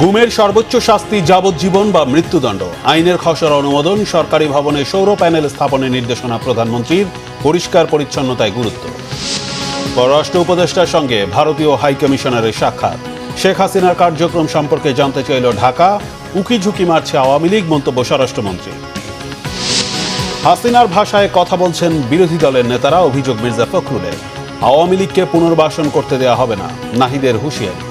গুমের সর্বোচ্চ শাস্তি যাবজ্জীবন বা মৃত্যুদণ্ড। আইনের খসড়া অনুমোদন, সরকারি ভবনে সৌর প্যানেল স্থাপনের নির্দেশনা প্রধানমন্ত্রীর। পরিষ্কার পরিচ্ছন্নতায় গুরুত্ব। পররাষ্ট্র উপদেষ্টার সঙ্গে ভারতীয় হাইকমিশনারের সাক্ষাৎ। শেখ হাসিনার কার্যক্রম সম্পর্কে জানতে চাইল ঢাকা। উকি ঝুঁকি মারছে আওয়ামী লীগ, মন্তব্য স্বরাষ্ট্রমন্ত্রী। হাসিনার ভাষায় কথা বলছেন বিরোধী দলের নেতারা, অভিযোগ মির্জা ফখরুলের। আওয়ামী লীগকে পুনর্বাসন করতে দেওয়া হবে না, নাহিদের হুঁশিয়ারি।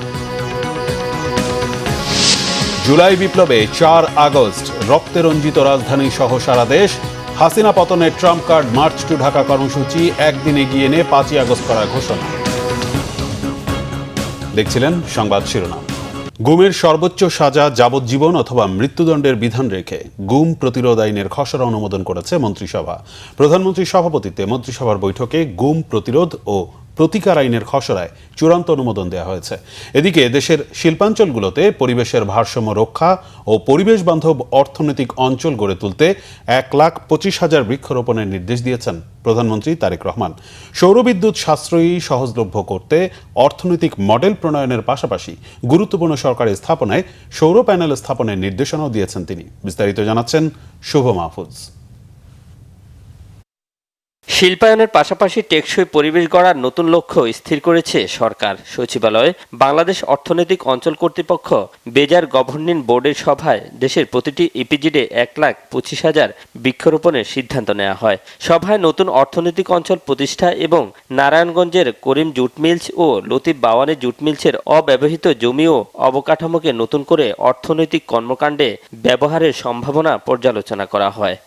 জুলাই বিপ্লবে 4 আগস্ট রক্তে রঞ্জিত রাজধানী সহ সারা দেশ। হাসিনা পতনের trump card march to Dhaka কর্মসূচি একদিন এগিয়ে এনে 5ই আগস্ট করার ঘোষণা। দেখছিলেন সংবাদ শিরোনাম। গুমের সর্বোচ্চ সাজা যাবজ্জীবন অথবা মৃত্যুদণ্ডের বিধান রেখে গুম প্রতিরোধ আইনের খসড়া অনুমোদন করেছে মন্ত্রিসভা। প্রধানমন্ত্রীর সভাপতিত্বে মন্ত্রিসভার বৈঠকে গুম প্রতিরোধ ও প্রতিকার আইনের খসড়ায় চূড়ান্ত অনুমোদন দেওয়া হয়েছে। এদিকে দেশের শিল্পাঞ্চলগুলোতে পরিবেশের ভারসাম্য রক্ষা ও পরিবেশ বান্ধব অর্থনৈতিক অঞ্চল গড়ে তুলতে 1,25,000 বৃক্ষরোপণের নির্দেশ দিয়েছেন প্রধানমন্ত্রী তারেক রহমান। সৌরবিদ্যুৎ সাশ্রয়ী সহজলভ্য করতে অর্থনৈতিক মডেল প্রণয়নের পাশাপাশি গুরুত্বপূর্ণ সরকারি স্থাপনায় সৌর প্যানেল স্থাপনের নির্দেশনাও দিয়েছেন তিনি। বিস্তারিত জানাচ্ছেন শুভ মাহফুজ। শিল্পায়নের পাশাপাশি টেকসই পরিবেশ গড়ার নতুন লক্ষ্য স্থির করেছে সরকার। সচিবালয়ে বাংলাদেশ অর্থনৈতিক অঞ্চল কর্তৃপক্ষ বেজার গভর্নিং বোর্ডের সভায় দেশের প্রতিটি ইপিজিডে 1,25,000 বৃক্ষরোপণের সিদ্ধান্ত নেওয়া হয়। সভায় নতুন অর্থনৈতিক অঞ্চল প্রতিষ্ঠা এবং নারায়ণগঞ্জের করিম জুট মিলস ও লতিফ বাওয়ানি জুট মিলসের অব্যবহৃত জমি ও অবকাঠামোকে নতুন করে অর্থনৈতিক কর্মকাণ্ডে ব্যবহারের সম্ভাবনা পর্যালোচনা করা হয়।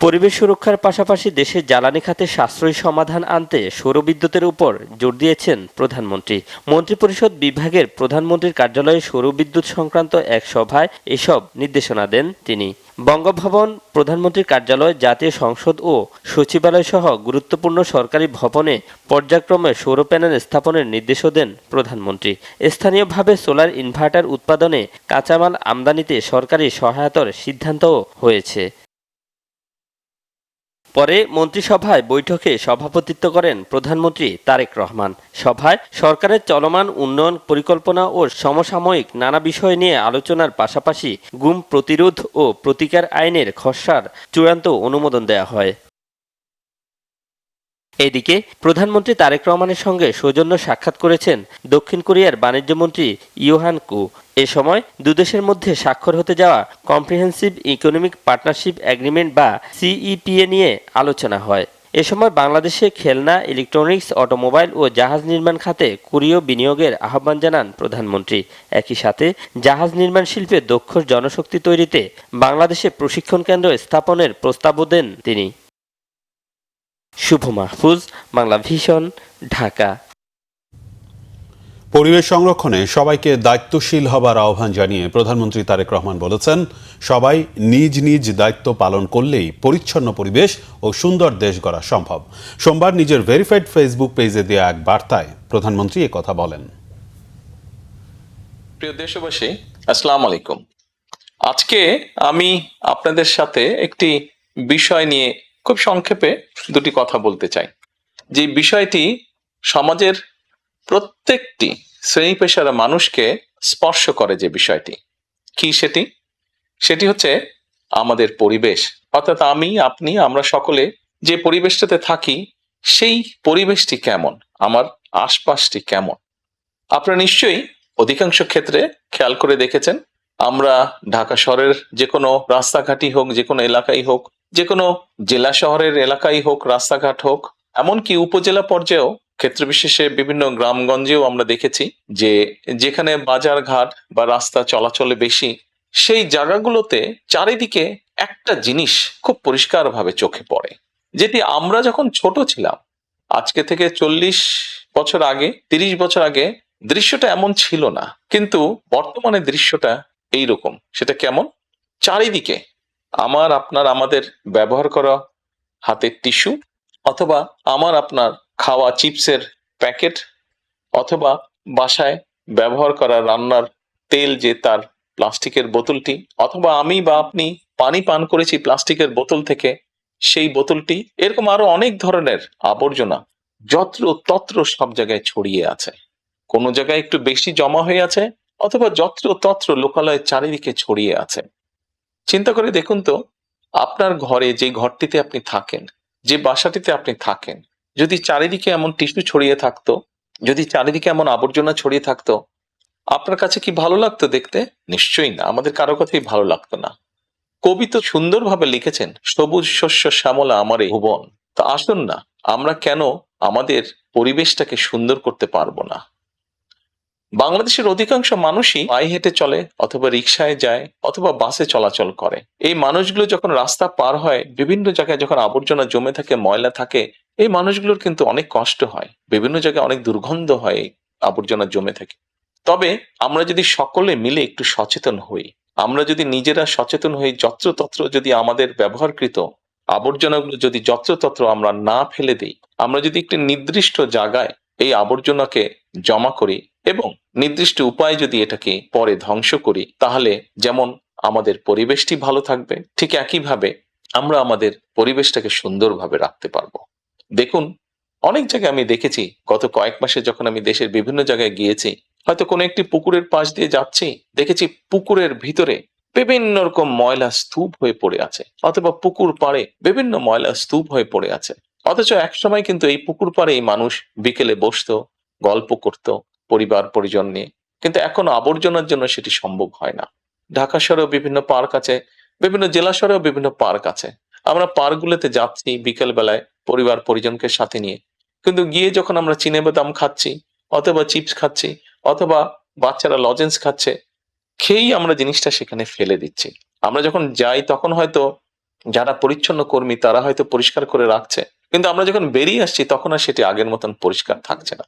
পরিবেশ সুরক্ষার পাশাপাশি দেশের জ্বালানি খাতে সাশ্রয়ী সমাধান আনতে সৌরবিদ্যুতের উপর জোর দিয়েছেন প্রধানমন্ত্রী। মন্ত্রিপরিষদ বিভাগের প্রধানমন্ত্রীর কার্যালয়ে সৌরবিদ্যুৎ সংক্রান্ত এক সভায় এসব নির্দেশনা দেন তিনি। বঙ্গভবন, প্রধানমন্ত্রীর কার্যালয়, জাতীয় সংসদ ও সচিবালয় সহ গুরুত্বপূর্ণ সরকারি ভবনে পর্যায়ক্রমে সৌর প্যানেল স্থাপনের নির্দেশও দেন প্রধানমন্ত্রী। স্থানীয়ভাবে সোলার ইনভার্টার উৎপাদনে কাঁচামাল আমদানিতে সরকারি সহায়তার সিদ্ধান্তও হয়েছে। পরে মন্ত্রিসভায় বৈঠকে সভাপতিত্ব করেন প্রধানমন্ত্রী তারেক রহমান। সভায় সরকারের চলমান উন্নয়ন পরিকল্পনা ও সমসাময়িক নানা বিষয় নিয়ে আলোচনার পাশাপাশি গুম প্রতিরোধ ও প্রতিকার আইনের খসড়ার চূড়ান্ত অনুমোদন দেওয়া হয়। এদিকে প্রধানমন্ত্রী তারেক রহমানের সঙ্গে সৌজন্য সাক্ষাৎ করেছেন দক্ষিণ কোরিয়ার বাণিজ্যমন্ত্রী ইয়োহান কু। এ সময় দুদেশের মধ্যে স্বাক্ষর হতে যাওয়া কম্প্রিহেন্সিভ ইকোনমিক পার্টনারশিপ এগ্রিমেন্ট বা সিইপিএ নিয়ে আলোচনা হয়। এ সময় বাংলাদেশে খেলনা, ইলেকট্রনিক্স, অটোমোবাইল ও জাহাজ নির্মাণ খাতে কোরীয় বিনিয়োগের আহ্বান জানান প্রধানমন্ত্রী। একই সাথে জাহাজ নির্মাণ শিল্পে দক্ষ জনশক্তি তৈরিতে বাংলাদেশে প্রশিক্ষণ কেন্দ্র স্থাপনের প্রস্তাবও দেন তিনি। শুভ মাহফুজ, বাংলা ভিশন, ঢাকা। পরিবেশ সংরক্ষণে সবাইকে দায়িত্বশীল হবার আহ্বান জানিয়ে প্রধানমন্ত্রী তারেক রহমান বলেছেন, সবাই নিজ নিজ দায়িত্ব পালন করলেই পরিচ্ছন্ন পরিবেশ ও সুন্দর দেশ গড়া সম্ভব। সোমবার নিজের ভেরিফাইড ফেসবুক পেজে দেয়া এক বার্তায় প্রধানমন্ত্রী একথা বলেন। প্রিয় দেশবাসী, আসসালামু আলাইকুম। আজকে আমি আপনাদের সাথে একটি বিষয় নিয়ে খুব সংক্ষেপে দুটি কথা বলতে চাই। যে বিষয়টি সমাজের প্রত্যেকটি শ্রেণী পেশার মানুষকে স্পর্শ করে। যে বিষয়টি কি সেটি হচ্ছে আমাদের পরিবেশ। অর্থাৎ আমি, আপনি, আমরা সকলে যে পরিবেশটাতে থাকি সেই পরিবেশটি কেমন, আমার আশপাশটি কেমন। আপনারা নিশ্চয়ই অধিকাংশ ক্ষেত্রে খেয়াল করে দেখেছেন, আমরা ঢাকা শহরের যে কোনো রাস্তাঘাটই হোক, যে কোনো এলাকাই হোক, যে কোনো জেলা শহরের এলাকাই হোক, রাস্তাঘাট হোক, এমনকি উপজেলা পর্যায়েও ক্ষেত্র বিশেষে বিভিন্ন গ্রামগঞ্জেও আমরা দেখেছি যে যেখানে বাজার ঘাট বা রাস্তা চলাচলে বেশি, সেই জায়গাগুলোতে চারিদিকে একটা জিনিস খুব পরিষ্কারভাবে চোখে পড়ে, যেটি আমরা যখন ছোট ছিলাম, আজকে থেকে 40 বছর আগে, 30 বছর আগে দৃশ্যটা এমন ছিল না, কিন্তু বর্তমানে দৃশ্যটা এইরকম। সেটা কেমন? চারিদিকে আমাদের ব্যবহার করা হাতের টিস্যু, অথবা আপনার খাওয়া চিপসের প্যাকেট, অথবা বাসায় ব্যবহার করা রান্নার তেল যে তার প্লাস্টিকের বোতলটি, অথবা আমি বা আপনি পানি পান করেছি প্লাস্টিকের বোতল থেকে সেই বোতলটি, এরকম আরো অনেক ধরনের আবর্জনা যত্র তত্র সব জায়গায় ছড়িয়ে আছে। কোনো জায়গায় একটু বেশি জমা হয়ে আছে, অথবা যত্র তত্র লোকালয় চারিদিকে ছড়িয়ে আছে। চিন্তা করে দেখুন তো, আপনার ঘরে যে ঘরটিতে আপনি থাকেন, যে বাসাটিতে আপনি থাকেন, যদি চারিদিকে এমন টিস্যু ছড়িয়ে থাকতো, যদি চারিদিকে এমন আবর্জনা ছড়িয়ে থাকতো, আপনার কাছে কি ভালো লাগতো দেখতে? নিশ্চয়ই না, আমাদের কারো কথাই ভালো লাগতো না। কবি তো সুন্দরভাবে লিখেছেন, সবুজ শস্য শ্যামলা আমারে ভুবন। তা আসুন না, আমরা কেন আমাদের পরিবেশটাকে সুন্দর করতে পারবো না? বাংলাদেশের অধিকাংশ মানুষই পায়ে হেঁটে চলে, অথবা রিকশায় যায়, অথবা বাসে চলাচল করে। এই মানুষগুলো যখন রাস্তা পার হয়, বিভিন্ন জায়গায় যখন আবর্জনা জমে থাকে, ময়লা থাকে, এই মানুষগুলোর কিন্তু অনেক কষ্ট হয়, বিভিন্ন জায়গায় অনেক দুর্গন্ধ হয় এই আবর্জনা জমে থাকে। তবে আমরা যদি সকলে মিলে একটু সচেতন হই, আমরা যদি নিজেরা সচেতন হই, যত্রতত্র যদি আমাদের ব্যবহারকৃত আবর্জনাগুলো যদি যত্রতত্র আমরা না ফেলে দিই, আমরা যদি একটি নির্দিষ্ট জায়গায় এই আবর্জনাকে জমা করি এবং নির্দিষ্ট উপায়ে যদি এটাকে পরে ধ্বংস করি, তাহলে যেমন আমাদের পরিবেশটি ভালো থাকবে, ঠিক একইভাবে আমরা আমাদের পরিবেশটাকে সুন্দরভাবে রাখতে পারবো। দেখুন, অনেক জায়গায় আমি দেখেছি, গত কয়েক মাসে যখন আমি দেশের বিভিন্ন জায়গায় গিয়েছি, হয়তো কোনো একটি পুকুরের পাশ দিয়ে যাচ্ছি, দেখেছি পুকুরের ভিতরে বিভিন্ন রকম ময়লা স্তূপ হয়ে পড়ে আছে, অথবা পুকুর পাড়ে বিভিন্ন ময়লা স্তূপ হয়ে পড়ে আছে। অথচ একসময় কিন্তু এই পুকুর পাড়ে এই মানুষ বিকেলে বসতো, গল্প করত পরিবার পরিজন নিয়ে, কিন্তু এখন আবর্জনার জন্য সেটি সম্ভব হয় না। ঢাকা শহরেও বিভিন্ন পার্ক আছে, বিভিন্ন জেলা শহরেও বিভিন্ন পার্ক আছে। আমরা পার্কগুলোতে যাচ্ছি বিকেল বেলায় পরিবার পরিজনকে সাথে নিয়ে, কিন্তু গিয়ে যখন আমরা চিনে বাদাম খাচ্ছি, অথবা চিপস খাচ্ছি, অথবা বাচ্চারা লজেন্স খাচ্ছে, খেয়েই আমরা জিনিসটা সেখানে ফেলে দিচ্ছি। আমরা যখন যাই তখন হয়তো যারা পরিচ্ছন্ন কর্মী তারা হয়তো পরিষ্কার করে রাখছে, কিন্তু আমরা যখন বেরিয়ে আসছি তখন আর সেটি আগের মতন পরিষ্কার থাকছে না।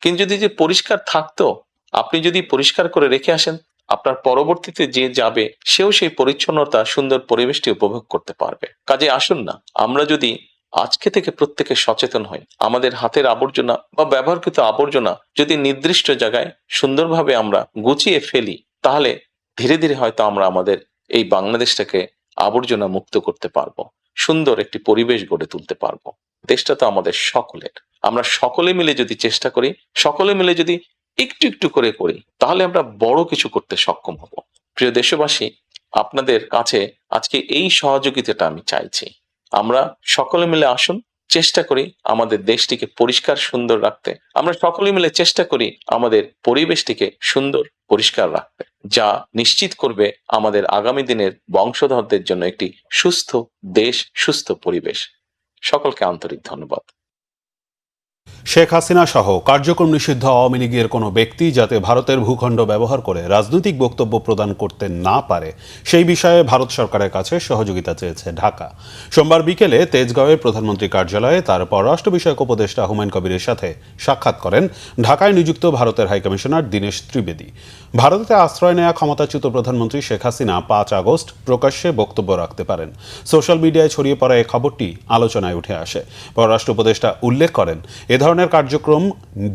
কিন্তু যদি যে পরিষ্কার থাকতো, আপনি যদি পরিষ্কার করে রেখে আসেন, আপনার পরবর্তীতে যে যাবে সেও সেই পরিচ্ছন্নতা, সুন্দর পরিবেশটি উপভোগ করতে পারবে। কাজে আসুন না, আমরা যদি আজকে থেকে প্রত্যেকে সচেতন হই, আমাদের হাতের আবর্জনা বা ব্যবহৃত আবর্জনা যদি নির্দিষ্ট জায়গায় সুন্দরভাবে আমরা গুছিয়ে ফেলি, তাহলে ধীরে ধীরে হয়তো আমরা আমাদের এই বাংলাদেশটাকে আবর্জনা মুক্ত করতে পারবো, সুন্দর একটি পরিবেশ গড়ে তুলতে পারবো। দেশটা তো আমাদের সকলের। আমরা সকলে মিলে যদি চেষ্টা করি, সকলে মিলে যদি একটু একটু করে করি, তাহলে আমরা বড় কিছু করতে সক্ষম হব। প্রিয় দেশবাসী, আপনাদের কাছে আজকে এই সহযোগিতাটা আমি চাইছি। আমরা সকলে মিলে আসুন, চেষ্টা করি আমাদের দেশটিকে পরিষ্কার সুন্দর রাখতে। আমরা সকলে মিলে চেষ্টা করি আমাদের পরিবেশটিকে সুন্দর পরিষ্কার রাখতে, যা নিশ্চিত করবে আমাদের আগামী দিনের বংশধরদের জন্য একটি সুস্থ দেশ, সুস্থ পরিবেশ। সকলকে আন্তরিক ধন্যবাদ। শেখ হাসিনা সহ কার্যক্রম নিষিদ্ধ আওয়ামী লীগের কোনো ব্যক্তি যাতে ভারতের ভূখণ্ড ব্যবহার করে রাজনৈতিক বক্তব্য প্রদান করতে না পারে, সেই বিষয়ে ভারত সরকারের কাছে সহযোগিতা চেয়েছে ঢাকা। সোমবার বিকেলে তেজগাঁওয়ের প্রধানমন্ত্রী কার্যালয়ে তার পররাষ্ট্র বিষয়ক উপদেষ্টা হুমায়ুন কবিরের সাথে সাক্ষাৎ করেন ঢাকায় নিযুক্ত ভারতের হাইকমিশনার দীনেশ ত্রিবেদী। ভারতে আশ্রয় নেওয়া ক্ষমতাচ্যুত প্রধানমন্ত্রী শেখ হাসিনা ৫ আগস্ট প্রকাশ্যে বক্তব্য রাখতে পারেন। সোশ্যাল মিডিয়ায় ছড়িয়ে পড়া এই খবরটি আলোচনায় উঠে আসে। পররাষ্ট্র উপদেষ্টা উল্লেখ করেন, এ ধরনের কার্যক্রম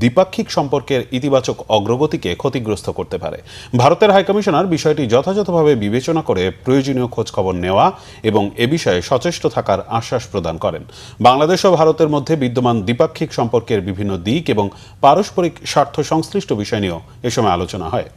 দ্বিপাক্ষিক সম্পর্কের ইতিবাচক অগ্রগতিকে ক্ষতিগ্রস্ত করতে পারে। ভারতের হাইকমিশনার বিষয়টি যথাযথভাবে বিবেচনা করে প্রয়োজনীয় খোঁজখবর নেওয়া এবং এ বিষয়ে সচেষ্ট থাকার আশ্বাস প্রদান করেন। বাংলাদেশ ও ভারতের মধ্যে বিদ্যমান দ্বিপাক্ষিক সম্পর্কের বিভিন্ন দিক এবং পারস্পরিক স্বার্থ সংশ্লিষ্ট বিষয় নিয়েও এ সময় আলোচনা হয়।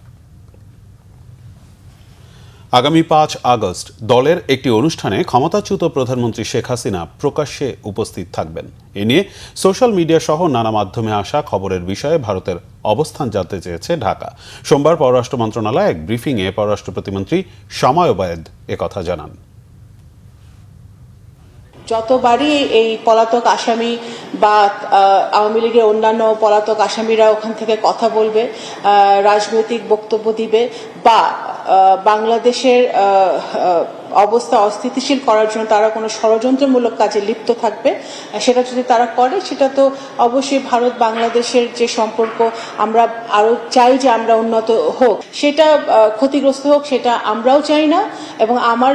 আগামী ৫ আগস্ট দলের একটি অনুষ্ঠানে ক্ষমতাচ্যুত প্রধানমন্ত্রী শেখ হাসিনা প্রকাশ্যে উপস্থিত থাকবেন। এ নিয়ে সোশ্যাল মিডিয়া সহ নানা মাধ্যমে আসা খবরের বিষয়ে ভারতের অবস্থান জানতে চেয়েছে ঢাকা। সোমবার পররাষ্ট্র মন্ত্রণালয়ে এক ব্রিফিংয়ে পররাষ্ট্র প্রতিমন্ত্রী শামা ওবায়েদ একথা জানান। যতবারই এই পলাতক আসামি বা আওয়ামী লীগের অন্যান্য পলাতক আসামিরা ওখান থেকে কথা বলবে, রাজনৈতিক বক্তব্য দিবে বা বাংলাদেশের অবস্থা অস্থিতিশীল করার জন্য তারা কোনো ষড়যন্ত্রমূলক কাজে লিপ্ত থাকবে, সেটা যদি তারা করে, সেটা তো অবশ্যই ভারত বাংলাদেশের যে সম্পর্ক আমরা আরো চাই যে আমরা উন্নত হোক, সেটা ক্ষতিগ্রস্ত হোক, সেটা আমরাও চাই না। এবং আমার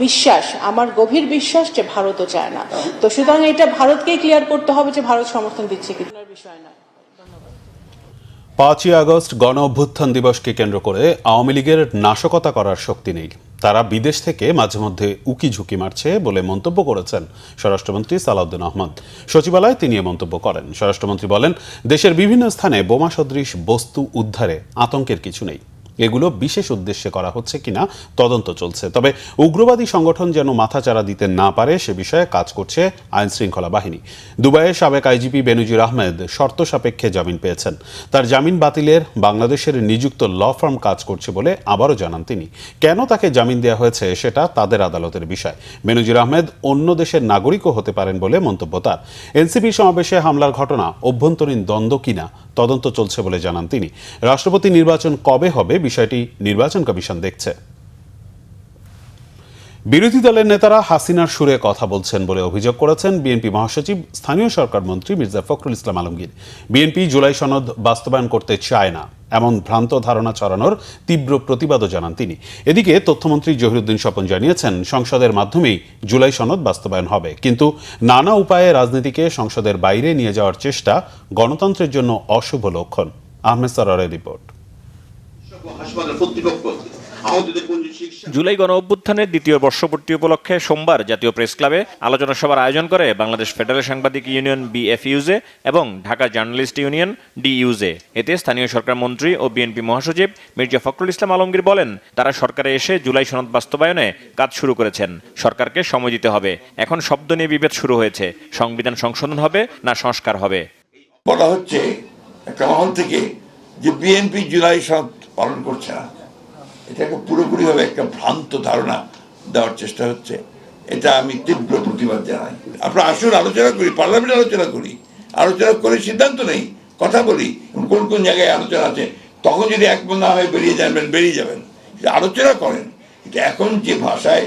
বিশ্বাস, আমার গভীর বিশ্বাস যে ভারতও চায় না। তো সুতরাং এটা ভারতকেই ক্লিয়ার করতে হবে যে ভারত সমর্থন দিচ্ছে কি বিষয় না। ৫ই আগস্ট গণ অভ্যুত্থান দিবসকে কেন্দ্র করে আওয়ামী লীগের নাশকতা করার শক্তি নেই। তারা বিদেশ থেকে মাঝে মধ্যে উকি ঝুঁকি মারছে বলে মন্তব্য করেছেন স্বরাষ্ট্রমন্ত্রী সালাউদ্দিন আহমদ। সচিবালয়ে তিনি এ মন্তব্য করেন। স্বরাষ্ট্রমন্ত্রী বলেন, দেশের বিভিন্ন স্থানে বোমা সদৃশ বস্তু উদ্ধারে আতঙ্কের কিছু নেই। এগুলো বিশেষ উদ্দেশ্যে করা হচ্ছে কিনা তদন্ত চলছে। তবে উগ্রবাদী সংগঠন যেন মাথাচাড়া দিতে না পারে সে বিষয়ে কাজ করছে আইন শৃঙ্খলা বাহিনী। দুবাইয়ে সাবেক আইজিপি বেনজির আহমেদ শর্ত সাপেক্ষে জামিন পেয়েছেন। তার জামিন বাতিলের বাংলাদেশের নিযুক্ত ল ফার্ম কাজ করছে বলে আবারও জানান তিনি। কেন তাকে জামিন দেওয়া হয়েছে সেটা তাদের আদালতের বিষয়। বেনজির আহমেদ অন্য দেশের নাগরিকও হতে পারেন বলে মন্তব্য তার। এনসিপি সমাবেশে হামলার ঘটনা অভ্যন্তরীণ দ্বন্দ্ব কিনা তদন্ত চলছে বলে জানান তিনি। রাষ্ট্রপতি নির্বাচন কবে হবে বিষয়টি নির্বাচন কমিশন দেখছে। বিরোধী দলের নেতারা হাসিনার সুরে কথা বলছেন বলে অভিযোগ করেছেন বিএনপি মহাসচিব স্থানীয় সরকার মন্ত্রী মির্জা ফখরুল ইসলাম আলমগীর। বিএনপি জুলাই সনদ বাস্তবায়ন করতে চায় না এমন ভ্রান্ত ধারণা ছড়ানোর তীব্র প্রতিবাদও জানান তিনি। এদিকে তথ্যমন্ত্রী জহিরুদ্দিন স্বপন জানিয়েছেন সংসদের মাধ্যমেই জুলাই সনদ বাস্তবায়ন হবে, কিন্তু নানা উপায়ে রাজনীতিকে সংসদের বাইরে নিয়ে যাওয়ার চেষ্টা গণতন্ত্রের জন্য অশুভ লক্ষণ। আহমেদ সরারের রিপোর্ট। জুলাই গণ অভ্যুত্থানের দ্বিতীয় বর্ষপূর্তি উপলক্ষে সোমবার জাতীয় প্রেস ক্লাবে আলোচনা সভার আয়োজন করে বাংলাদেশ ফেডারেল সাংবাদিক ইউনিয়ন বিএফইউজে এবং ঢাকা জার্নালিস্ট ইউনিয়ন ডিইউজে। এতে স্থানীয় সরকার মন্ত্রী ও বিএনপি মহাসচিব মির্জা ফখরুল ইসলাম আলমগীর বলেন, তারা সরকারে এসে জুলাই সনদ বাস্তবায়নে কাজ শুরু করেছেন। সরকারকে সময় দিতে হবে। এখন শব্দ নিয়ে বিভেদ শুরু হয়েছে। সংবিধান সংশোধন হবে না সংস্কার হবে? বলা হচ্ছে একটা মহল থেকে যে বিএনপি জুলাই সনদ পালন করছে না, এটাকে পুরোপুরিভাবে একটা ভ্রান্ত ধারণা দেওয়ার চেষ্টা হচ্ছে। এটা আমি তীব্র প্রতিবাদ জানাই। আপনারা আসুন, আলোচনা করি, পার্লামেন্টে আলোচনা করে সিদ্ধান্ত নেই, কথা বলি কোন কোন জায়গায় আলোচনা আছে। তখন যদি একমত না হয়ে বেরিয়ে যাবেন, আলোচনা করেন। কিন্তু এখন যে ভাষায়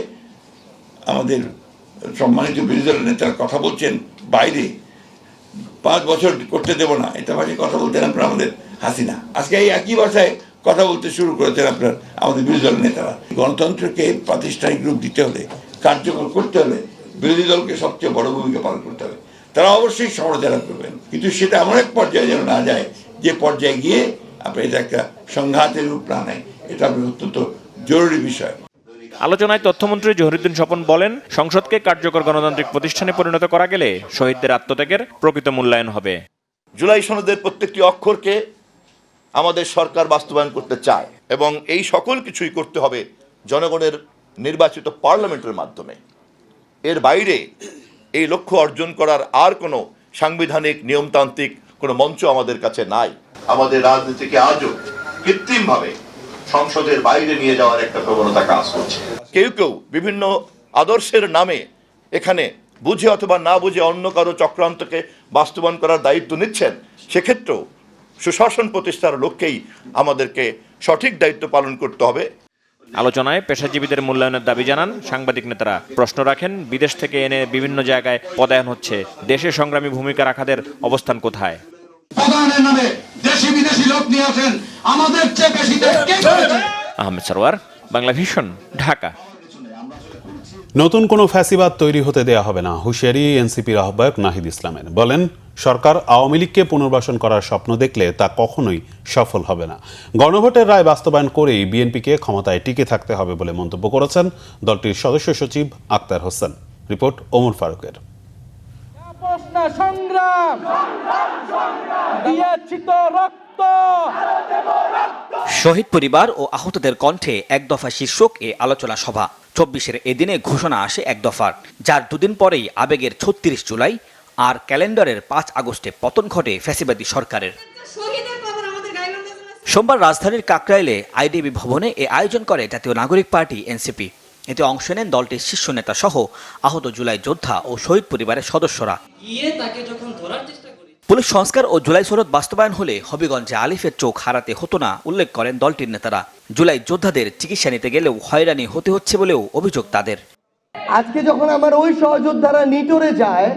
আমাদের সম্মানিত বিরোধী দলের নেতারা কথা বলছেন বাইরে, 5 বছর করতে দেব না, এটা ভাষায় কথা বলতেন আপনারা আমাদের হাসিনা। আজকে এই একই ভাষায় কথা বলতে শুরু করেছেন আপনার আমাদের বিরোধী দলের নেতারা। গণতন্ত্রকে প্রাতিষ্ঠানিক রূপ দিতে হলে, কার্যকর করতে হলে বিরোধী দলকে সবচেয়ে বড় ভূমিকা পালন করতে হবে। তারা অবশ্যই সমালোচনা করবেন, কিন্তু সেটা এমন এক পর্যায়ে যেন না যায় যে পর্যায়ে গিয়ে আপনার এটা একটা সংঘাতের রূপ না নেয়। এটা অত্যন্ত জরুরি বিষয়। আলোচনায় তথ্যমন্ত্রী জহিরুদ্দিন স্বপন বলেন, সংসদকে কার্যকর গণতান্ত্রিক প্রতিষ্ঠানে পরিণত করা গেলে শহীদদের আত্মত্যাগের প্রকৃত মূল্যায়ন হবে। জুলাই সনদের প্রত্যেকটি অক্ষরকে আমাদের সরকার বাস্তবায়ন করতে চায় এবং এই সকল কিছুই করতে হবে জনগণের নির্বাচিত পার্লামেন্টের মাধ্যমে। এর বাইরে এই লক্ষ্য অর্জন করার আর কোনো সাংবিধানিক নিয়মতান্ত্রিক কোনো মঞ্চ আমাদের কাছে নাই। আমাদের রাজনীতিকে আজও কৃত্রিমভাবে সংসদের বাইরে নিয়ে যাওয়ার একটা প্রবণতা কাজ করছে। কেউ কেউ বিভিন্ন আদর্শের নামে এখানে বুঝে অথবা না বুঝে অন্য কারো চক্রান্তকে বাস্তবায়ন করার দায়িত্ব নিচ্ছেন। সেক্ষেত্রেও সুশাসন প্রতিষ্ঠার লক্ষ্যেই আমাদেরকে সঠিক দায়িত্ব পালন করতে হবে। আলোচনায় পেশাজীবীদের মূল্যায়নের দাবি জানান সাংবাদিক নেতারা। প্রশ্ন রাখেন, বিদেশ থেকে এনে বিভিন্ন জায়গায় পদায়ন হচ্ছে, দেশে সংগ্রামী ভূমিকা রাখাদের অবস্থান কোথায়? পদায়নের নামে দেশি বিদেশি লোক নিয়ে আসেন, আমাদের চেয়ে বেশি দেশ কে করেছে? আহমেদ সরওয়ার, বাংলা ভিশন, ঢাকা। নতুন কোনো ফ্যাসিবাদ তৈরি হতে দেয়া হবে না, হুঁশিয়ারি এনসিপির আহ্বায়ক নাহিদ ইসলামের। বলেন, সরকার আওয়ামী লীগকে পুনর্বাসন করার স্বপ্ন দেখলে তা কখনোই সফল হবে না। গণভোটের রায় বাস্তবায়ন করেই বিএনপিকে ক্ষমতায় টিকে থাকতে হবে বলে মন্তব্য করেছেন দলটির সদস্য সচিব আক্তার হোসেন। রিপোর্ট ওমর ফারুকের। শহীদ পরিবার ও আহতদের কণ্ঠে এক দফা শীর্ষক এ আলোচনা সভা। 24-এর এদিনে ঘোষণা আসে এক দফার, যার দুদিন পরেই আবেগের 36 জুলাই আর ক্যালেন্ডারের 5 আগস্টে পতন ঘটে ফ্যাসিবাদী সরকারের। সোমবার রাজধানীর কাকরাইলে আইডিবি ভবনে এ আয়োজন করে জাতীয় নাগরিক পার্টি এনসিপি। এতে অংশ নেন দলটির শীর্ষ নেতা সহ আহত জুলাই যোদ্ধা ও শহীদ পরিবারের সদস্যরা। পুলিশ সংস্কার ও জুলাই সনদ বাস্তবায়ন হলে হবিগঞ্জে আলিফের চোখ হারাতে হতো না উল্লেখ করেন দলটির নেতারা। জুলাই যোদ্ধাদের চিকিৎসা নিতে গেলেও হয়রানি হতে হচ্ছে বলেও অভিযোগ তাদের। আজকে যখন আমার ওই সহযোদ্ধারা নিটোরে যায়,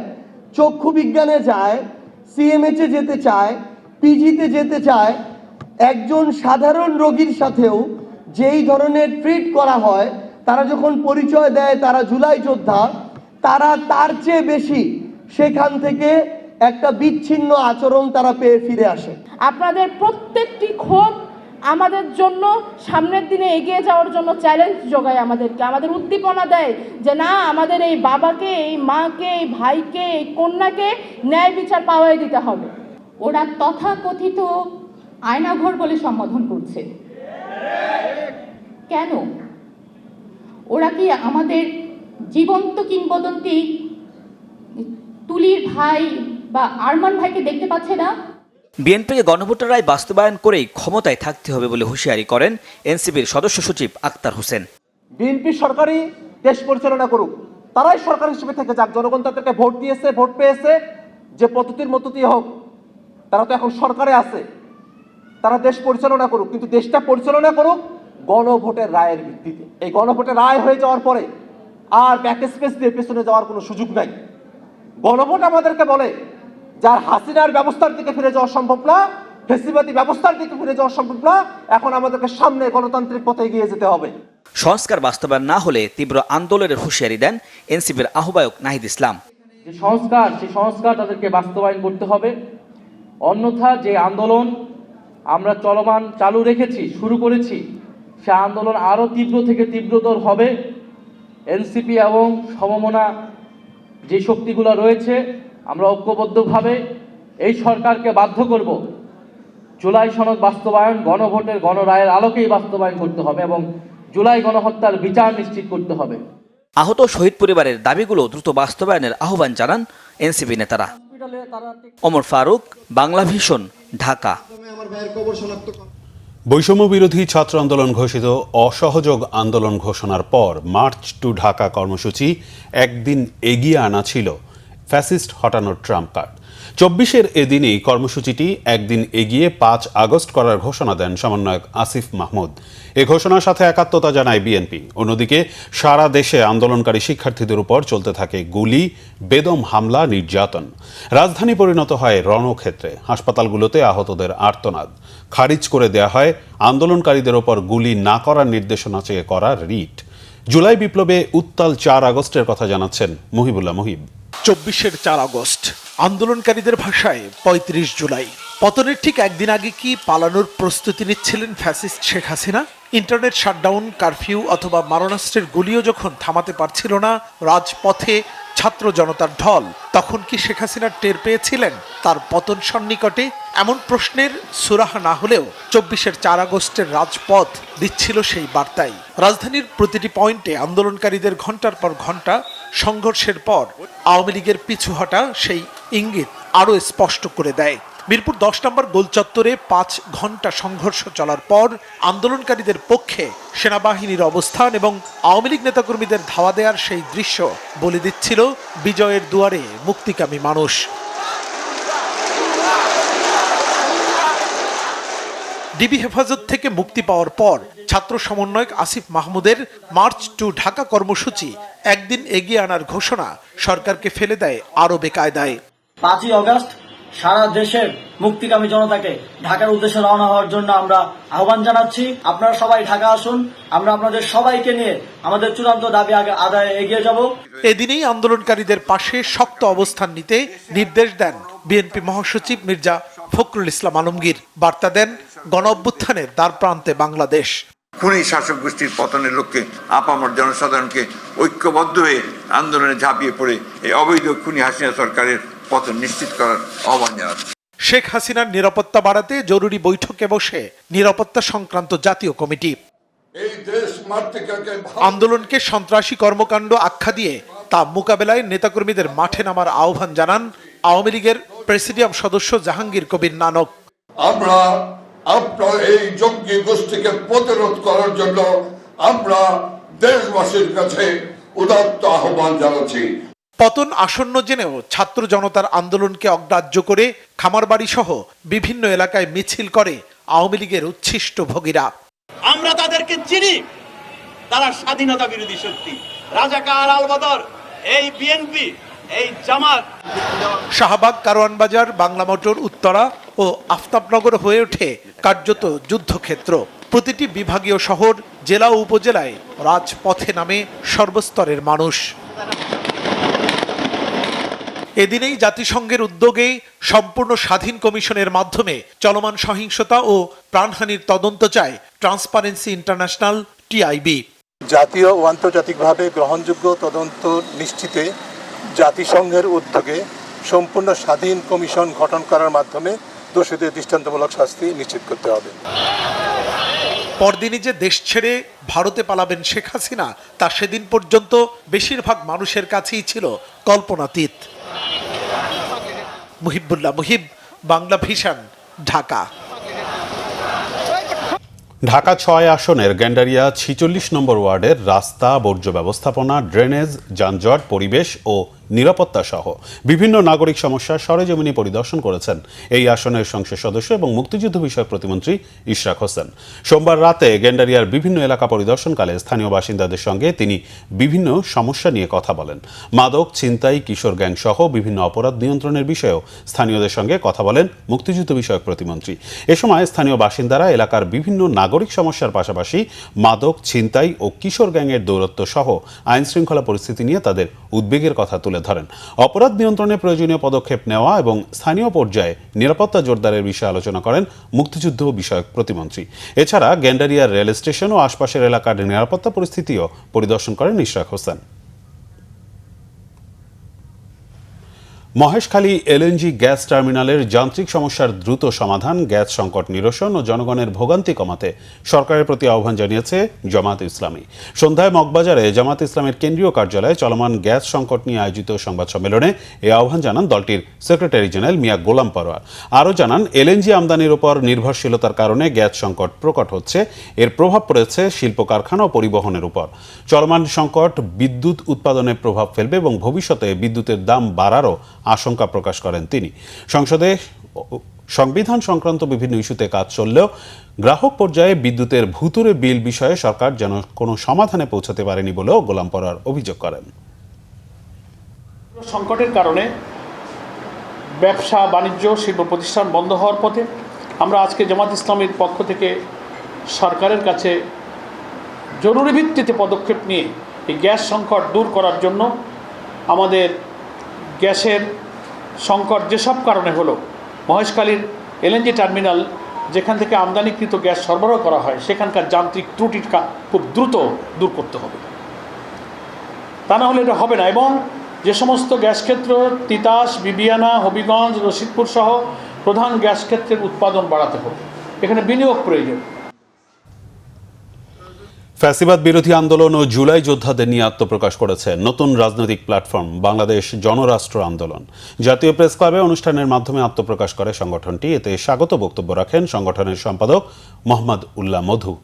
চক্ষু বিজ্ঞানে যায়, সিএমএইচে যেতে চায়, পিজিতে যেতে চায়, একজন সাধারণ রোগীর সাথেও যেই ধরনের ট্রিট করা হয়, তারা যখন পরিচয় দেয় তারা জুলাই যোদ্ধা, তারা তার চেয়ে বেশি সেখান থেকে একটা বিচ্ছিন্ন আচরণ তারা পেয়ে ফিরে আসে। আপনাদের প্রত্যেকটি ক্ষোভ আমাদের জন্য সামনের দিনে এগিয়ে যাওয়ার জন্য চ্যালেঞ্জ যোগায়, আমাদেরকে আমাদের উদ্দীপনা দেয় যে না, আমাদের এই বাবাকে, এই মাকে, এই ভাইকে, এই কন্যাকে ন্যায় বিচার পাওয়াই দিতে হবে। ওরা তথাকথিত আয়নাঘর বলে সম্বোধন করছে, কেন? ওরা কি আমাদের জীবন্ত কিংবদন্তি তুলির ভাই বা আরমান ভাইকে দেখতে পাচ্ছে না? বিএনপিকে গণভোটের রায় বাস্তবায়ন করেই ক্ষমতায় থাকতে হবে বলে হুঁশিয়ারি করেন এনসিপির সদস্য সচিব আক্তার হোসেন। বিএনপি সরকারই দেশ পরিচালনা করুক, তারাই সরকার হিসেবে থেকে যাক। জনগণ তাদেরকে ভোট দিয়েছে, ভোট পেয়েছে, যে পদ্ধতির মধ্য দিয়ে হোক, তারা তো এখন সরকারে আছে, তারা দেশ পরিচালনা করুক, কিন্তু দেশটা পরিচালনা করুক গণভোটের রায়ের ভিত্তিতে। এই গণভোটের রায় হয়ে যাওয়ার পরে আর ব্যাক স্পেস দিয়ে পেছনে যাওয়ার কোনো সুযোগ নাই। গণভোট আমাদেরকে বলে যার হাসিনার ব্যবস্থার দিকে ফিরে যাওয়া সম্ভব না, ফেসিবাদী ব্যবস্থার দিকে ফিরে যাওয়া সম্ভব না, এখন আমাদেরকে সামনে গণতান্ত্রিক পথে এগিয়ে যেতে হবে। সংস্কার বাস্তবায়ন না হলে তীব্র আন্দোলনের হুঁশিয়ারি দেন এনসিপির আহ্বায়ক নাহিদ ইসলাম। যে সংস্কার, সেই সংস্কার তাদেরকে বাস্তবায়ন করতে হবে, অন্যথা যে আন্দোলন আমরা চলমান চালু রেখেছি, শুরু করেছি, সে আন্দোলন আরও তীব্র থেকে তীব্রতর হবে। এনসিপি এবং সমমনা যে শক্তিগুলো রয়েছে, আমরা ঐক্যবদ্ধভাবে এই সরকারকে বাধ্য করব জুলাই সনদ বাস্তবায়ন গণভোটের গণরায়ের আলোকেই বাস্তবায়ন করতে হবে এবং জুলাই গণহত্যার বিচার নিশ্চিত করতে হবে। আহত শহীদ পরিবারের দাবিগুলো দ্রুত বাস্তবায়নের আহ্বান জানান এনসিপি নেতারা। ওমর ফারুক, বাংলা ভিশন, ঢাকা। বৈষম্য বিরোধী ছাত্র আন্দোলন ঘোষিত অসহযোগ আন্দোলন ঘোষণার পর মার্চ টু ঢাকা কর্মসূচি একদিন এগিয়ে আনা ছিল ফ্যাসিস্ট হটানোর ট্রাম্প কার্ড। 24-এর এদিনেই কর্মসূচিটি একদিন এগিয়ে 5 আগস্ট করার ঘোষণা দেন সমন্বয়ক আসিফ মাহমুদ। এ ঘোষণার সাথে একাত্মতা জানায় বিএনপি। অন্যদিকে সারা দেশে আন্দোলনকারী শিক্ষার্থীদের উপর চলতে থাকে গুলি, বেদম হামলা, নির্যাতন। রাজধানী পরিণত হয় রণক্ষেত্রে। হাসপাতালগুলোতে আহতদের আর্তনাদ। খারিজ করে দেয়া হয় আন্দোলনকারীদের ওপর গুলি না করার নির্দেশনা চেয়ে করা রিট। জুলাই বিপ্লবে উত্তাল 4 আগস্টের কথা জানাচ্ছেন মুহিবুল্লাহ মুহিব। 24-এর 4 আগস্ট আন্দোলনকারীদের ভাষায় 35 জুলাই। পতনের ঠিক একদিন আগে কি পালানোর প্রস্তুতি নিচ্ছিলেন fascist Sheikh Hasina? Internet shutdown, curfew অথবা মারণাস্ত্রের গুলিও যখন থামাতে পারছিল না রাজপথে ছাত্র জনতার ঢল, তখন কি শেখ হাসিনা টের পেয়েছিলেন তার পতন সন্নিকটে? এমন প্রশ্নের সুরাহা না হলেও 24-এর 4 আগস্টের রাজপথ দিচ্ছিল সেই বার্তাই। রাজধানীর প্রতিটি পয়েন্টে আন্দোলনকারীদের ঘন্টার পর ঘন্টা সংঘর্ষের পর আওয়ামী লীগের পিছু হটা সেই ইঙ্গিত আরও স্পষ্ট করে দেয়। মিরপুর 10 নম্বর গোলচত্বরে 5 ঘন্টা সংঘর্ষ চলার পর আন্দোলনকারীদের পক্ষে সেনাবাহিনীর অবস্থান এবং আওয়ামী লীগ নেতাকর্মীদের ধাওয়া দেওয়ার সেই দৃশ্য বলে দিচ্ছিল বিজয়ের দুয়ারে মুক্তিকামী মানুষ। ডিবি হেফাজত থেকে মুক্তি পাওয়ার পর ছাত্র সমন্বয়ক আসিফ মাহমুদের মার্চ টু ঢাকা কর্মসূচি একদিন এগিয়ে আনার ঘোষণা সরকারকে ফেলে দেয় আরও বেকায়দায়। 5ই আগস্ট সারা দেশের মুক্তিকামী জনতাকে ঢাকার উদ্দেশ্যে রওনা হওয়ার জন্য আমরা আহ্বান জানাচ্ছি। আপনারা সবাই ঢাকা আসুন, আমরা আপনাদের সবাইকে নিয়ে আমাদের চূড়ান্ত দাবি আদায়ে এগিয়ে যাব। এদিনেই আন্দোলনকারীদের পাশে শক্ত অবস্থান নিতে নির্দেশ দেন বিএনপি মহাসচিব মির্জা ফখরুল ইসলাম আলমগীর। বার্তা দেন গণ অভ্যুত্থানের দ্বারপ্রান্তে বাংলাদেশ। খুনি শাসক গোষ্ঠীর পতনের লক্ষ্যে আপামর জনসাধারণকে ঐক্যবদ্ধ হয়ে আন্দোলনে ঝাঁপিয়ে পড়ে এই অবৈধ খুনি হাসিনা সরকারের পতন নিশ্চিত করার আহ্বান জানাচ্ছে। শেখ হাসিনার নিরাপত্তা বাড়াতে জরুরি বৈঠকে বসে নিরাপত্তা সংক্রান্ত জাতীয় কমিটি। আন্দোলনকে সন্ত্রাসী কর্মকাণ্ড আখ্যা দিয়ে তা মোকাবেলায় নেতাকর্মীদের মাঠে নামার আহ্বান জানান আওয়ামী লীগের প্রেসিডিয়াম সদস্য জাহাঙ্গীর কবির নানক। আমরা আপনার এই জঙ্গি গোষ্ঠীকে প্রতিরোধ করার জন্য আমরা দেশবাসীর কাছে উদাত্ত আহ্বান জানাচ্ছি। পতন আসন্ন জেনেও ছাত্র জনতার আন্দোলনকে অগ্রাহ্য করে খামারবাড়ি সহ বিভিন্ন এলাকায় মিছিল করে আওয়ামী লীগের উচ্ছিষ্ট ভোগীরা। আমরা তাদেরকে চিনি, তারা স্বাধীনতা বিরোধী শক্তি, রাজাকার, আলবদর, এই বিএনপি, এই জামাত। শাহবাগ, কারওয়ানবাজার, বাংলা মোটর, উত্তরা ও আফতাবনগর হয়ে ওঠে কার্যত যুদ্ধক্ষেত্র। প্রতিটি বিভাগীয় শহর, জেলা ও উপজেলায় রাজপথে নামে সর্বস্তরের মানুষ। এদিনেই জাতিসংঘের উদ্যোগে সম্পূর্ণ স্বাধীন কমিশনের মাধ্যমে চলমান সহিংসতা ও প্রাণহানির তদন্ত চায় ট্রান্সপারেন্সি ইন্টারন্যাশনাল, টিআইবি। জাতীয় ও আন্তর্জাতিকভাবে গ্রহণযোগ্য তদন্ত নিশ্চিতে জাতিসংঘের উদ্যোগে সম্পূর্ণ স্বাধীন কমিশন গঠন করার মাধ্যমে দোষীদের দৃষ্টান্তমূলক শাস্তি নিশ্চিত করতে হবে। পরদিনই যে দেশ ছেড়ে ভারতে পালাবেন শেখ হাসিনা তা সেদিন পর্যন্ত বেশিরভাগ মানুষের কাছেই ছিল কল্পনাতীত। মুহিবুল্লাহ মুহিব, বাংলা ভিশন, ঢাকা। ঢাকা ৬ আসনের গেন্ডারিয়া ৪৬ নম্বর ওয়ার্ডের রাস্তা, বর্জ্য ব্যবস্থাপনা, ড্রেনেজ, যানজট, পরিবেশ ও নিরাপত্তা সহ বিভিন্ন নাগরিক সমস্যা সরেজমিনে পরিদর্শন করেছেন এই আসনের সংসদ সদস্য এবং মুক্তিযুদ্ধ বিষয়ক প্রতিমন্ত্রী ইশরাক হোসেন। সোমবার রাতে গেন্ডারিয়ার বিভিন্ন এলাকা পরিদর্শনকালে স্থানীয় বাসিন্দাদের সঙ্গে তিনি বিভিন্ন সমস্যা নিয়ে কথা বলেন। মাদক, ছিনতাই, কিশোর গ্যাং সহ বিভিন্ন অপরাধ নিয়ন্ত্রণের বিষয়েও স্থানীয়দের সঙ্গে কথা বলেন মুক্তিযুদ্ধ বিষয়ক প্রতিমন্ত্রী। এ সময় স্থানীয় বাসিন্দারা এলাকার বিভিন্ন নাগরিক সমস্যার পাশাপাশি মাদক, ছিনতাই ও কিশোর গ্যাংয়ের দৌরত্ব সহ আইন শৃঙ্খলা পরিস্থিতি নিয়ে তাদের উদ্বেগের কথা তুলে ধরেন। অপরাধ নিয়ন্ত্রণে প্রয়োজনীয় পদক্ষেপ নেওয়া এবং স্থানীয় পর্যায়ে নিরাপত্তা জোরদারের বিষয়ে আলোচনা করেন মুক্তিযুদ্ধ বিষয়ক প্রতিমন্ত্রী। এছাড়া গেন্ডারিয়ার রেল স্টেশন ও আশপাশের এলাকার নিরাপত্তা পরিস্থিতিও পরিদর্শন করেন ইশরাক হোসেন। মহেশখালী এলএনজি গ্যাস টার্মিনালের যান্ত্রিক সমস্যার দ্রুত সমাধান, গ্যাস সংকট নিরসন ও জনগণের ভোগান্তি কমাতে সরকারের প্রতি আহ্বান জানিয়েছে জামাত ইসলামী। সন্ধ্যায় মগবাজারে জামাত ইসলামের কেন্দ্রীয় কার্যালয়ে চলমান গ্যাস সংকট নিয়ে আয়োজিত সংবাদ সম্মেলনে এই আহ্বান জানান দলটির সেক্রেটারি জেনারেল মিয়া গোলাম পরোয়ার। আরও জানান, এলএনজি আমদানির উপর নির্ভরশীলতার কারণে গ্যাস সংকট প্রকট হচ্ছে। এর প্রভাব পড়েছে শিল্প কারখানা ও পরিবহনের উপর। চলমান সংকট বিদ্যুৎ উৎপাদনে প্রভাব ফেলবে এবং ভবিষ্যতে বিদ্যুতের দাম বাড়ারও আশঙ্কা প্রকাশ করেন তিনি। সংসদে সংবিধান সংক্রান্ত বিভিন্ন ইস্যুতে কাজ চললেও গ্রাহক পর্যায়ে বিদ্যুতের ভুতুরে বিল বিষয়ে সরকার যেন কোনো সমাধানে পৌঁছাতে পারেনি বলেও গোলাম পরোয়ার অভিযোগ করেন। সংকটের কারণে ব্যবসা বাণিজ্য শিল্প প্রতিষ্ঠান বন্ধ হওয়ার পথে আমরা আজকে জামাত ইসলামের পক্ষ থেকে সরকারের কাছে জরুরি ভিত্তিতে পদক্ষেপ নিয়ে এই গ্যাস সংকট দূর করার জন্য আমাদের গ্যাসের সংকট যেসব কারণে হলো, মহেশখালীর এলএনজি টার্মিনাল যেখান থেকে আমদানিকৃত গ্যাস সরবরাহ করা হয় সেখানকার যান্ত্রিক ত্রুটির খুব দ্রুত দূর করতে হবে, তা না হলে এটা হবে না। এবং যে সমস্ত গ্যাস ক্ষেত্র তিতাস, বিবিয়ানা, হবিগঞ্জ, রশিদপুর সহ প্রধান গ্যাস ক্ষেত্রের উৎপাদন বাড়াতে হবে, এখানে বিনিয়োগ প্রয়োজন। ফ্যাসিবাদ বিরোধী আন্দোলন ও জুলাই যোদ্ধাদের নিয়ে আত্মপ্রকাশ করেছে নতুন রাজনৈতিক প্ল্যাটফর্ম বাংলাদেশ জনরাষ্ট্র আন্দোলন। জাতীয় প্রেস ক্লাবে অনুষ্ঠানের মাধ্যমে আত্মপ্রকাশ করে সংগঠনটি। এতে স্বাগত বক্তব্য রাখেন সংগঠনের সম্পাদক মোহাম্মদ উল্লাহ মধু।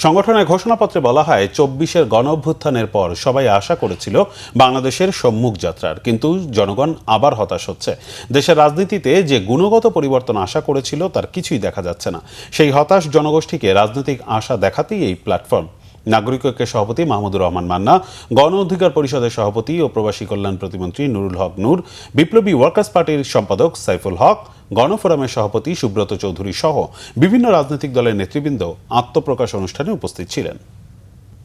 সংগঠনের ঘোষণাপত্রে বলা হয়, ২৪-এর গণ অভ্যুত্থানের পর সবাই আশা করেছিল বাংলাদেশের সম্মুখ যাত্রার, কিন্তু জনগণ আবার হতাশ হচ্ছে। দেশের রাজনীতিতে যে গুণগত পরিবর্তন আশা করেছিল তার কিছুই দেখা যাচ্ছে না। সেই হতাশ জনগোষ্ঠীকে রাজনৈতিক আশা দেখাতেই এই প্ল্যাটফর্ম। নাগরিক ঐক্যের সভাপতি মাহমুদুর রহমান মান্না, গণ অধিকার পরিষদের সভাপতি ও প্রবাসী কল্যাণ প্রতিমন্ত্রী নুরুল হক নূর, বিপ্লবী ওয়ার্কার্স পার্টির সম্পাদক সাইফুল হক, গণফোরামের সভাপতি সুব্রত চৌধুরী সহ বিভিন্ন রাজনৈতিক দলের নেতৃবৃন্দ আত্মপ্রকাশ অনুষ্ঠানে উপস্থিত ছিলেন।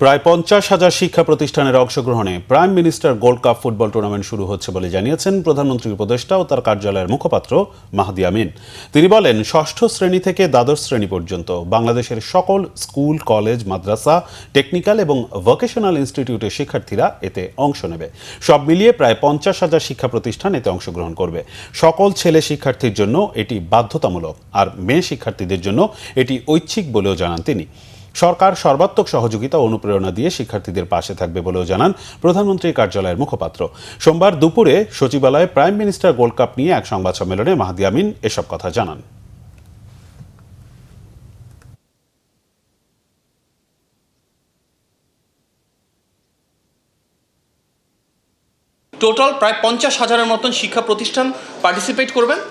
প্রায় ৫০,০০০ শিক্ষা প্রতিষ্ঠানের অংশগ্রহণে prime minister gold cup football tournament শুরু হচ্ছে বলে জানিয়েছেন প্রধানমন্ত্রীর উপদেষ্টা ও তার কার্যালয়ের মুখপাত্র মাহদি আমিন। তিনি বলেন, ষষ্ঠ শ্রেণী থেকে দ্বাদশ শ্রেণী পর্যন্ত বাংলাদেশের সকল স্কুল, কলেজ, মাদ্রাসা, টেকনিক্যাল এবং ভোকেশনাল ইনস্টিটিউটের শিক্ষার্থীরা এতে অংশ নেবে। সব মিলিয়ে প্রায় ৫০,০০০ শিক্ষা প্রতিষ্ঠান এতে অংশগ্রহণ করবে। সকল ছেলে শিক্ষার্থীর জন্য এটি বাধ্যতামূলক, আর মেয়ে শিক্ষার্থীদের জন্য এটি ঐচ্ছিক বলেও জানান তিনি। সরকার সর্বাত্মক সহযোগিতা ও অনুপ্রেরণা দিয়ে শিক্ষার্থীদের পাশে থাকবে বলেও জানান প্রধানমন্ত্রীর কার্যালয়ের মুখপাত্র। সোমবার দুপুরে সচিবালয়ে প্রাইম মিনিস্টার গোল্ড কাপ নিয়ে এক সংবাদ সম্মেলনে মাহদি আমিন এসব কথা জানান। টোটাল প্রায় ৫০,০০০-এর মতন শিক্ষা প্রতিষ্ঠান পার্টিসিপেট করবেন।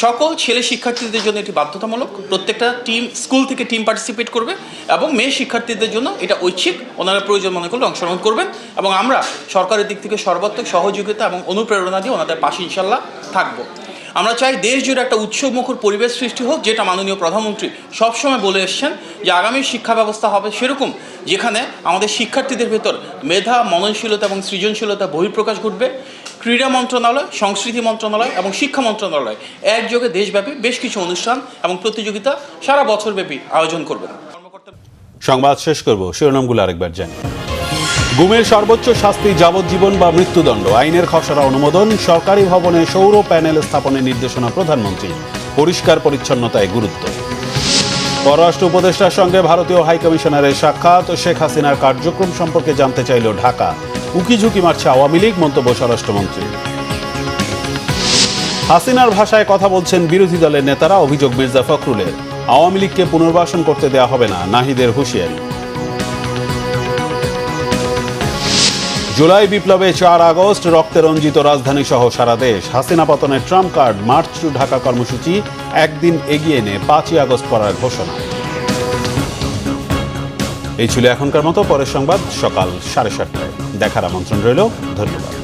সকল ছেলে শিক্ষার্থীদের জন্য এটি বাধ্যতামূলক, প্রত্যেকটা টিম স্কুল থেকে টিম পার্টিসিপেট করবে, এবং মেয়ে শিক্ষার্থীদের জন্য এটা ঐচ্ছিক, ওনারা প্রয়োজন মনে করলে অংশগ্রহণ করবেন। এবং আমরা সরকারের দিক থেকে সর্বাত্মক সহযোগিতা এবং অনুপ্রেরণা দিয়ে ওনাদের পাশে ইনশাল্লাহ থাকবো। আমরা চাই দেশ জুড়ে একটা উৎসবমুখর পরিবেশ সৃষ্টি হোক, যেটা মাননীয় প্রধানমন্ত্রী সবসময় বলে এসছেন যে আগামী শিক্ষা ব্যবস্থা হবে সেরকম, যেখানে আমাদের শিক্ষার্থীদের ভেতর মেধা, মননশীলতা এবং সৃজনশীলতা বহিঃপ্রকাশ ঘটবে। ক্রীড়া মন্ত্রণালয়, সংস্কৃতি মন্ত্রণালয় এবং শিক্ষা মন্ত্রণালয় একযোগে দেশব্যাপী বেশ কিছু অনুষ্ঠান এবং প্রতিযোগিতা সারা বছরব্যাপী আয়োজন করবেন। সংবাদ শেষ করব, শিরোনামগুলো আরেকবার জানি। গুমের সর্বোচ্চ শাস্তি যাবজ্জীবন বা মৃত্যুদণ্ড, আইনের খসড়া অনুমোদন, সরকারি ভবনে সৌর প্যানেল স্থাপনের নির্দেশনা প্রধানমন্ত্রী, পরিষ্কার পরিচ্ছন্নতায় গুরুত্ব। পররাষ্ট্র উপদেষ্টার সঙ্গে ভারতীয় হাইকমিশনারের সাক্ষাৎ, শেখ হাসিনার কার্যক্রম সম্পর্কে জানতে চাইল ঢাকা। উকিঝুঁকি মারছে আওয়ামী লীগ, মন্তব্য স্বরাষ্ট্রমন্ত্রী। হাসিনার ভাষায় কথা বলছেন বিরোধী দলের নেতারা, অভিযোগ মির্জা ফখরুলের। আওয়ামী লীগকে পুনর্বাসন করতে দেয়া হবে না, নাহিদের হুঁশিয়ারি। জুলাই বিপ্লবে 4 আগস্ট রক্তে রঞ্জিত রাজধানী সহ সারা দেশ। হাসিনা পতনের trump card, march to Dhaka কর্মসূচি একদিন এগিয়ে এনে 5ই আগস্ট করার ঘোষণা। এই ছিল এখনকার মতো। পরের সংবাদ সকাল 7:30টায়। দেখার আমন্ত্রণ রইল। ধন্যবাদ।